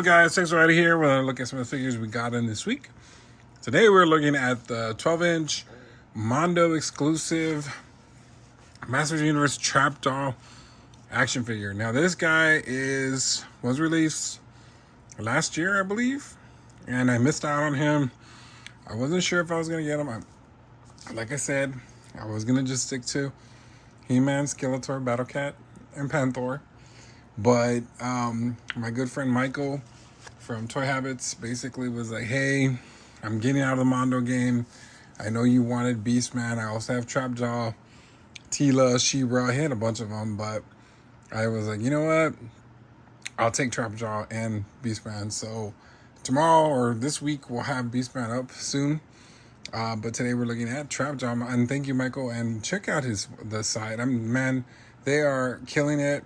up, guys? Thanks for right here. We're going to look at some of the figures we got in this week. Today we're looking at the 12-inch Mondo exclusive Masters Universe Trapjaw action figure. Now this guy was released last year, I believe, and I missed out on him. I wasn't sure if I was going to get him. Like I said, I was going to just stick to He-Man, Skeletor, Battlecat, and Panther. But my good friend Michael from Toy Habits basically was like, hey, I'm getting out of the Mondo game. I know you wanted Beastman. I also have Trapjaw, Tila, She-Ra. I had a bunch of them, but I was like, you know what? I'll take Trapjaw and Beastman. So tomorrow or this week we'll have Beastman up soon. But today we're looking at Trapjaw. And thank you, Michael. And check out the site. Man, they are killing it.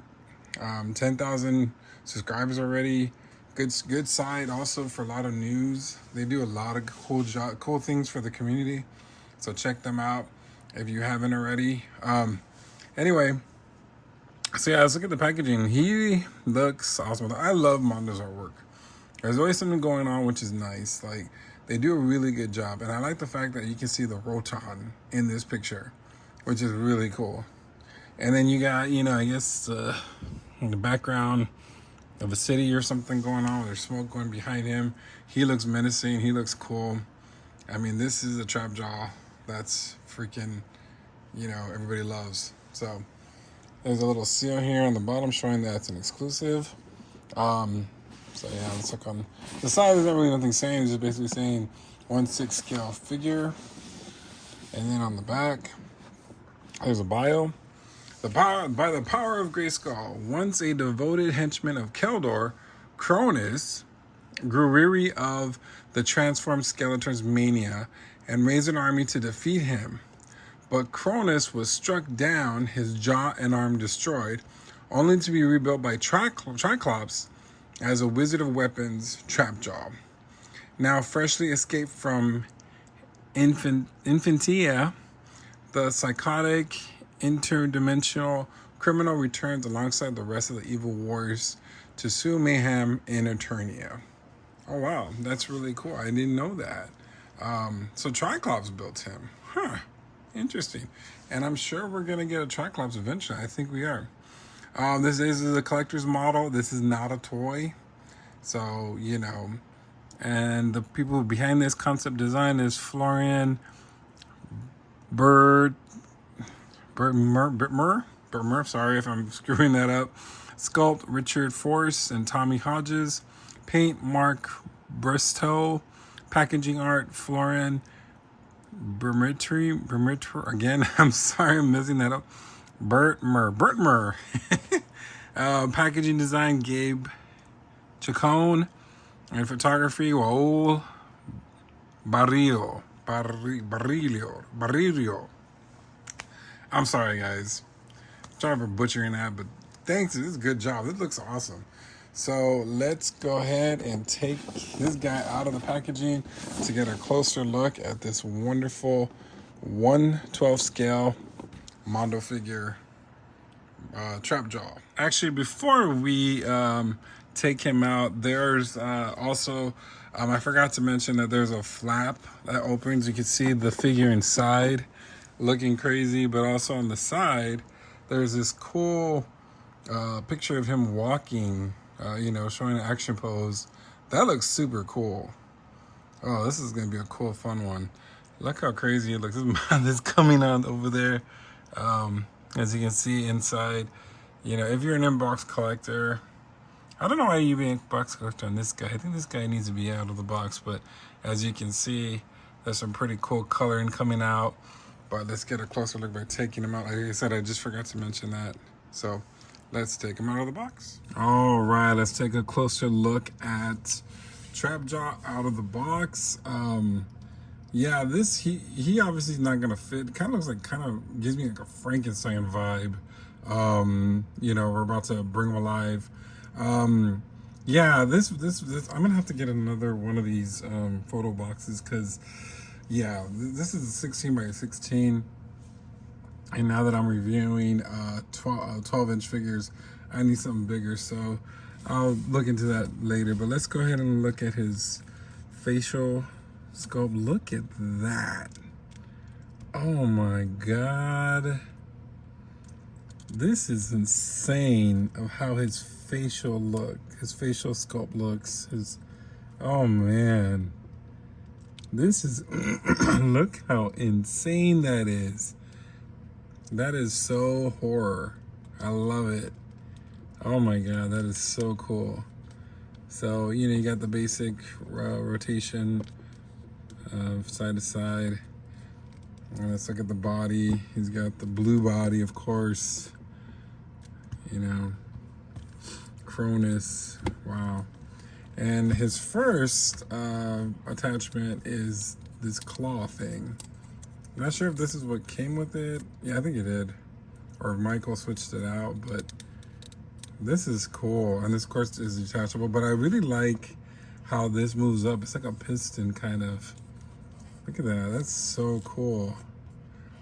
10,000 subscribers already. Good site also for a lot of news. They do a lot of cool things for the community. So check them out if you haven't already. Anyway, so yeah, let's look at the packaging. He looks awesome. I love Mondo's artwork. There's always something going on, which is nice. Like, they do a really good job. And I like the fact that you can see the Roton in this picture, which is really cool. And then you got, I guess in the background of a city or something going on. There's smoke going behind him. He looks menacing. He looks cool. I mean, this is a Trapjaw that's freaking, everybody loves. So there's a little seal here on the bottom showing that it's an exclusive. So yeah, let's look on the side. There's not really nothing saying. It's just basically saying 1/6 scale figure. And then on the back, there's a bio. By the power of Grayskull, once a devoted henchman of Keldor, Cronus grew weary of the transformed Skeletor's mania and raised an army to defeat him. But Cronus was struck down, his jaw and arm destroyed, only to be rebuilt by Triclops as a wizard of weapons, Trapjaw. Now freshly escaped from Infantia, the psychotic interdimensional criminal returns alongside the rest of the evil warriors to sue mayhem in Eternia. Oh wow, that's really cool. I didn't know that. So Triclops built him. Huh. Interesting. And I'm sure we're gonna get a Triclops eventually. I think we are. This is a collector's model. This is not a toy. So, and the people behind this concept design is Florian Burtmer, sorry if I'm screwing that up. Sculpt, Richard Force and Tommy Hodges. Paint, Mark Bristow. Packaging art, Florian Burtmer. Again, I'm sorry I'm messing that up. Burtmer. Packaging design, Gabe Chacon. And photography, Raul Barrillo. I'm sorry, guys. Sorry for butchering that, but thanks. This is a good job. This looks awesome. So let's go ahead and take this guy out of the packaging to get a closer look at this wonderful 1/12 scale Mondo figure, Trapjaw. Actually, before we take him out, there's also, I forgot to mention that there's a flap that opens. You can see the figure inside looking crazy, but also on the side there's this cool picture of him walking, showing an action pose. That looks super cool. Oh, this is gonna be a cool, fun one. Look how crazy it looks. This mouth is coming out over there. As you can see inside, if you're an inbox collector, I don't know why you'd be an inbox collector on this guy. I think this guy needs to be out of the box, but as you can see, there's some pretty cool coloring coming out. But let's get a closer look by taking him out. Like I said, I just forgot to mention that. So let's take him out of the box. All right, let's take a closer look at Trapjaw out of the box. Yeah, he obviously is not gonna fit. Kind of gives me like a Frankenstein vibe. We're about to bring him alive. Yeah, this I'm gonna have to get another one of these photo boxes because. Yeah, this is a 16 by 16, and now that I'm reviewing 12-inch figures, I need something bigger. So I'll look into that later, but let's go ahead and look at his facial sculpt. Look at that. Oh my God. This is insane of how his facial sculpt looks. Oh man. This is, look how insane that is. That is so horror. I love it. Oh my God, that is so cool. So, you got the basic rotation side to side. And let's look at the body. He's got the blue body, of course. Cronus. Wow. And his first attachment is this claw thing. I'm not sure if this is what came with it. Yeah, I think it did. Or if Michael switched it out, but this is cool. And this, of course, is detachable, but I really like how this moves up. It's like a piston kind of. Look at that. That's so cool.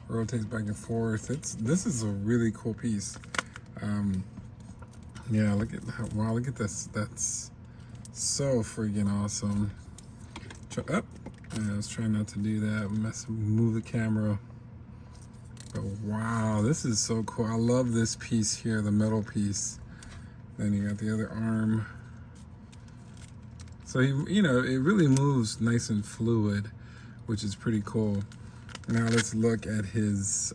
Rotates back and forth. This is a really cool piece. Yeah, look at this. That's so freaking awesome. Yeah, I was trying not to do that. Move the camera. But wow, this is so cool. I love this piece here, the metal piece. Then you got the other arm. So it really moves nice and fluid, which is pretty cool. Now let's look at his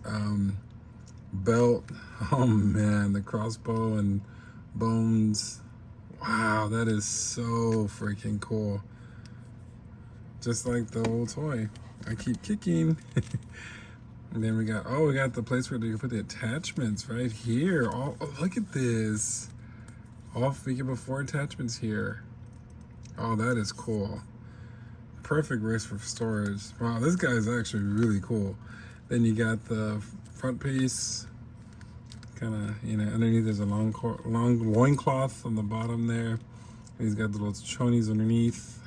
belt. Oh man, the crossbow and bones. Wow, that is so freaking cool. Just like the old toy. I keep kicking. And then we got the place where you can put the attachments right here. Oh, look at this. All Figure-Before attachments here. Oh, that is cool. Perfect race for storage. Wow, this guy is actually really cool. Then you got the front piece. Kind of, underneath there's a long loincloth on the bottom there. He's got the little chonies underneath.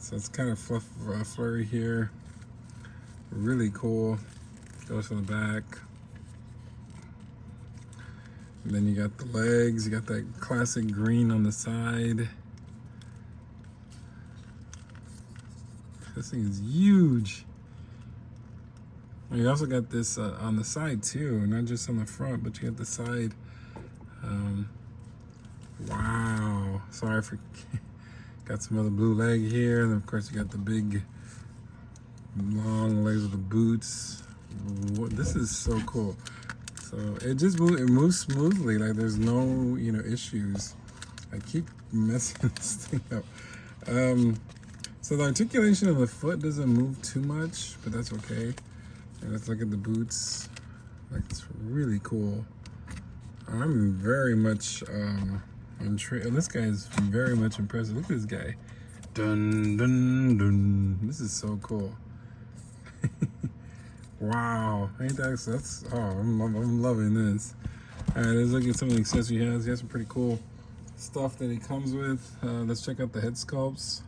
So it's kind of flurry here. Really cool. Goes to the back. And then you got the legs. You got that classic green on the side. This thing is huge. And you also got this on the side too, not just on the front, but you got the side. Wow. Sorry for... Got some other blue leg here, and of course you got the big long legs with the boots. This is so cool. So it moves smoothly, like there's no issues. I keep messing this thing up. So the articulation of the foot doesn't move too much, but that's okay. And let's look at the boots. Like, it's really cool. I'm very much intrigued. This guy is very much impressive. Look at this guy. Dun dun dun. This is so cool. Wow, ain't that's I'm loving this. All right, let's look at some of the accessories he has. He has some pretty cool stuff that he comes with. Let's check out the head sculpts.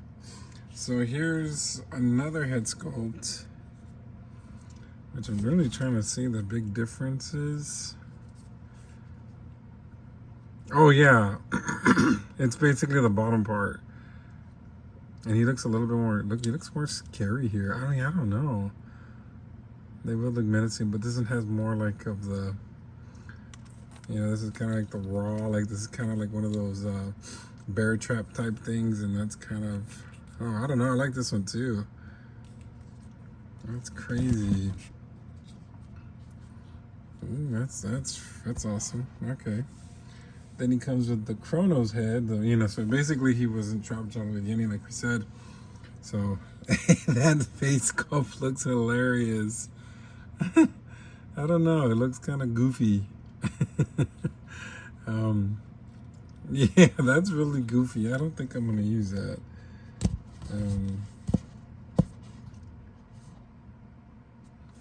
So here's another head sculpt, which I'm really trying to see the big differences. Oh yeah, it's basically the bottom part, and he looks a little bit more. He looks more scary here. I don't know. They will look menacing, but this one has more like of the, this is kind of like the raw, like this is kind of like one of those bear trap type things, and that's kind of, I don't know, I like this one too. That's crazy. Ooh, that's awesome. Okay. Then he comes with the Chronos head, so basically he wasn't trapped on the beginning, like we said. So that face sculpt looks hilarious. I don't know, it looks kind of goofy. Yeah, that's really goofy. I don't think I'm gonna use that.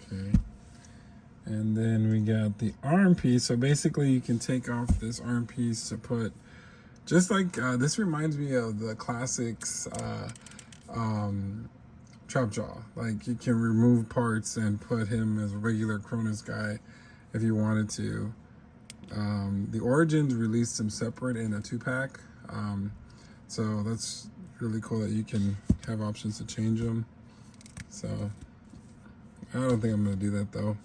Okay. And then we got the arm piece. So basically you can take off this arm piece to put, just like, this reminds me of the classics Trap Jaw. Like, you can remove parts and put him as a regular Cronus guy if you wanted to. The Origins released them separate in a 2-pack. So that's really cool that you can have options to change them. So I don't think I'm going to do that though.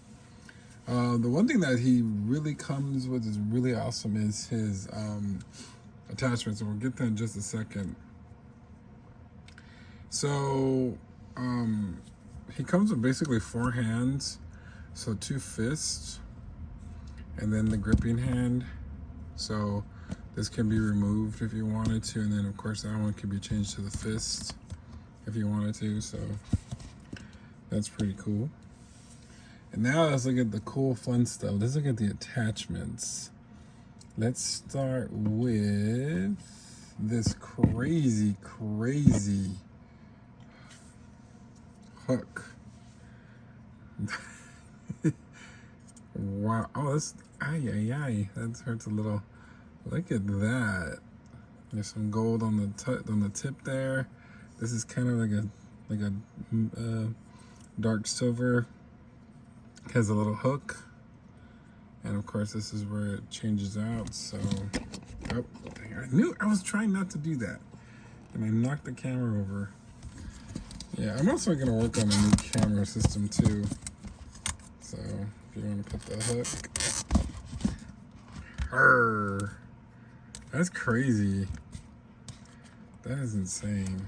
The one thing that he really comes with is really awesome is his attachments, and we'll get that in just a second. So he comes with basically 4 hands, so 2 fists, and then the gripping hand. So this can be removed if you wanted to, and then of course that one can be changed to the fist if you wanted to. So that's pretty cool. And now let's look at the cool, fun stuff. Let's look at the attachments. Let's start with this crazy hook. Wow. Oh, that's that hurts a little. Look at that. There's some gold on the tip there. This is kind of like a dark silver. Has a little hook, and of course this is where it changes out. So, oh, I was trying not to do that, and I knocked the camera over. Yeah, I'm also going to work on a new camera system too. So if you want to put the hook, that's crazy. That is insane.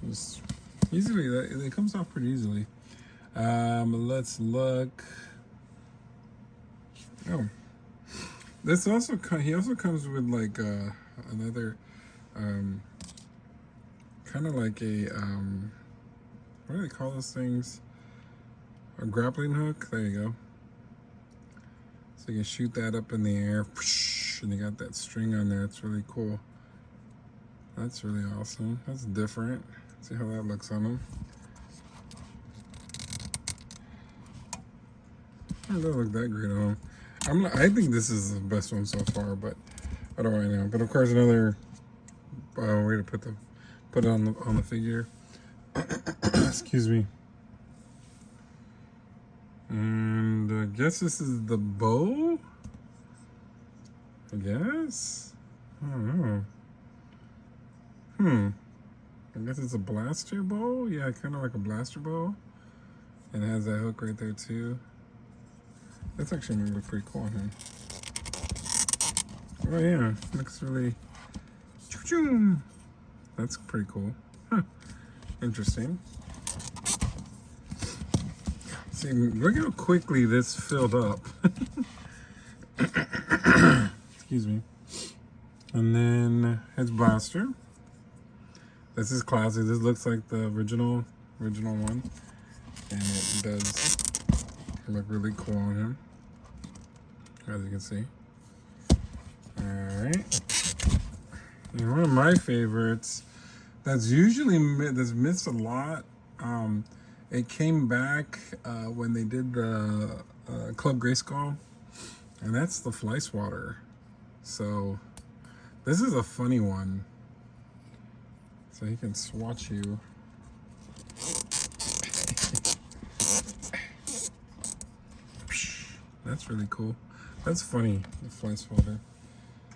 Just easily, it comes off pretty easily. Let's look. Oh, this also he also comes with like another kind of like a what do they call those things? A grappling hook. There you go. So you can shoot that up in the air, and you got that string on there. It's really cool. That's really awesome. That's different. See how that looks on them. It doesn't look that great on them. I think this is the best one so far, but I don't really know. But of course, another way to put it on the figure. Excuse me. And I guess this is the bow. I guess. I don't know. I guess it's a blaster bow. Yeah, kind of like a blaster bow. And it has that hook right there too. That's actually gonna look pretty cool on him. Oh yeah, looks really. That's pretty cool. Huh. Interesting. See, look how quickly this filled up. Excuse me. And then his blaster. This is classic. This looks like the original one, and it does look really cool on him, as you can see. All right. And one of my favorites that's missed a lot. It came back when they did the Club Grayskull, and that's the Fly Swatter. So this is a funny one. So he can swatch you. That's really cool. That's funny, the Fly Swatter.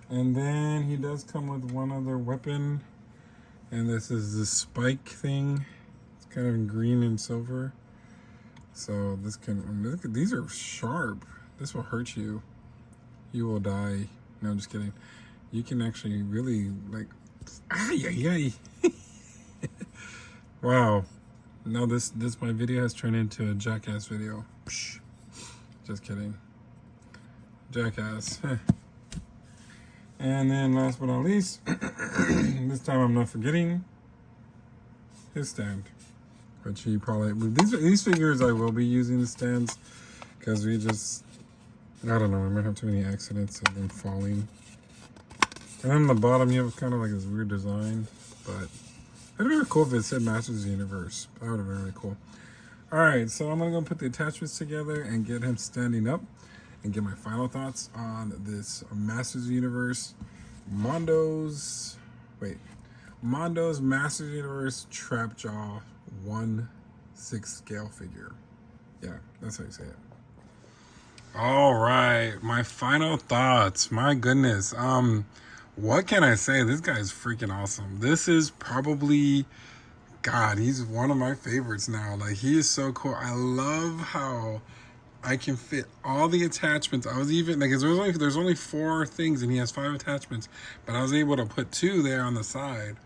And then he does come with one other weapon, and this is the spike thing. It's kind of in green and silver. So this look at, these are sharp. This will hurt you. You will die. No, I'm just kidding. You can actually really like, wow. No, this my video has turned into a Jackass video. Just kidding. Jackass. And then last but not least, this time I'm not forgetting his stand, which he probably, these figures I will be using the stands because I don't know, I might have too many accidents of them falling. And then on the bottom you have kind of like this weird design, but it'd be really cool if it said Masters of the Universe. That would have been really cool. All right, so I'm gonna go put the attachments together and get him standing up and get my final thoughts on this Masters of the Universe Mondo's Masters of the Universe Trapjaw 1/6 scale figure. Yeah, that's how you say it. All right, my final thoughts. My goodness. What can I say? This guy's freaking awesome. This is probably God, he's one of my favorites now. Like he is so cool. I love how I can fit all the attachments. I was even like there's only 4 things and he has 5 attachments, but I was able to put 2 there on the side,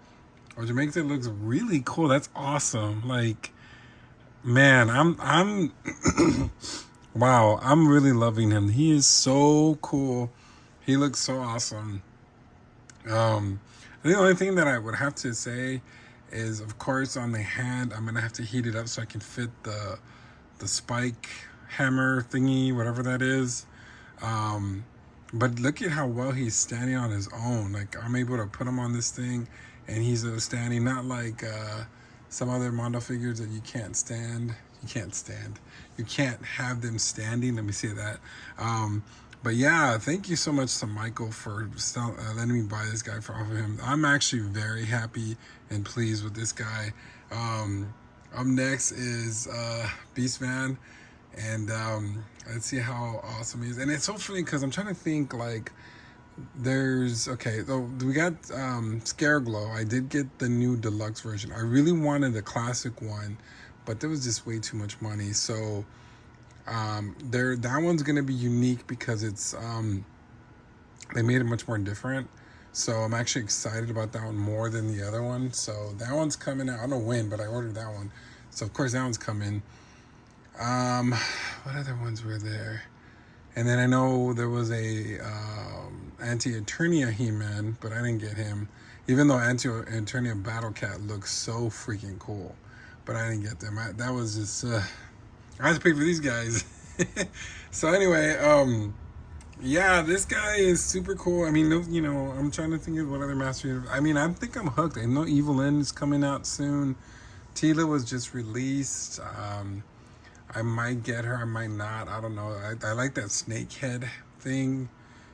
which makes it look really cool. That's awesome. Like man, I'm wow, I'm really loving him. He is so cool. He looks so awesome. I think the only thing that I would have to say is, of course, on the hand, I'm gonna have to heat it up so I can fit the spike hammer thingy, whatever that is. Um, but look at how well he's standing on his own. Like I'm able to put him on this thing, and he's standing, not like some other Mondo figures that you can't stand. You can't stand. You can't have them standing. Let me say that. But yeah, thank you so much to Michael for letting me buy this guy off of him. I'm actually very happy and pleased with this guy. Up next is Beast Man, and let's see how awesome he is. And it's so funny because I'm trying to think like so we got Scareglow. I did get the new deluxe version. I really wanted the classic one, but there was just way too much money. So that one's gonna be unique because it's they made it much more different. So I'm actually excited about that one more than the other one. So that one's coming out. I don't know when, but I ordered that one. So of course that one's coming. What other ones were there? And then I know there was a Anti-Eternia He-Man, but I didn't get him. Even though Anti-Eternia Battle Cat looks so freaking cool, but I didn't get them. That was just I had to pay for these guys. So anyway, yeah, this guy is super cool. I mean, I'm trying to think of what other Master. I mean, I think I'm hooked. I know Evil End is coming out soon. Tila was just released. I might get her. I might not. I don't know. I like that snake head thing.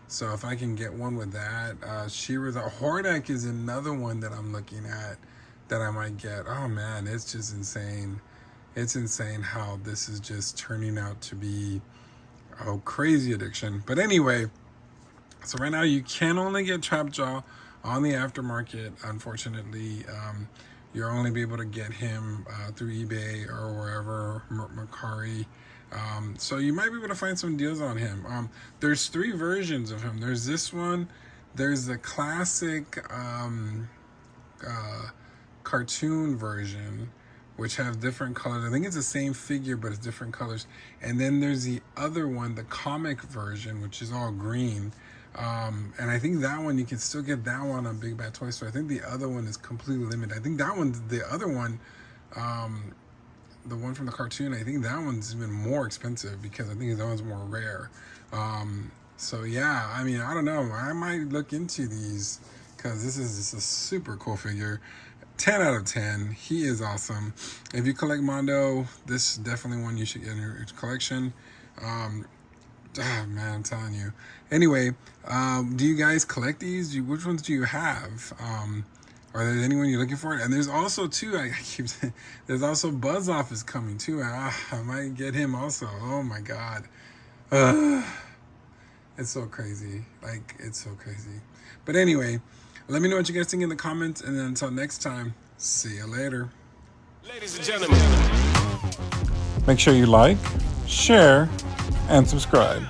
So if I can get one with that, She-Ra, the Hordak is another one that I'm looking at that I might get. Oh man, it's just insane. It's insane how this is just turning out to be a crazy addiction. But anyway, so right now you can only get Trapjaw on the aftermarket. Unfortunately, you'll only be able to get him through eBay or wherever, Mercari. So you might be able to find some deals on him. There's 3 versions of him. There's this one. There's the classic cartoon version, which have different colors. I think it's the same figure, but it's different colors. And then there's the other one, the comic version, which is all green. And I think that one, you can still get that one on Big Bad Toy Store. I think the other one is completely limited. I think that one, the other one, the one from the cartoon, I think that one's even more expensive because I think that one's more rare. So yeah, I mean, I don't know. I might look into these because this is just a super cool figure. 10 out of 10. He is awesome. If you collect Mondo, this is definitely one you should get in your collection. Man, I'm telling you. Anyway, do you guys collect these? Which ones do you have? Are there anyone you're looking for? And there's also too, I keep saying, there's also Buzz Off is coming too. I might get him also. Oh my God. It's so crazy. Like, it's so crazy. But anyway, let me know what you guys think in the comments. And then until next time, see you later. Ladies and gentlemen, Make sure you like, share, and subscribe.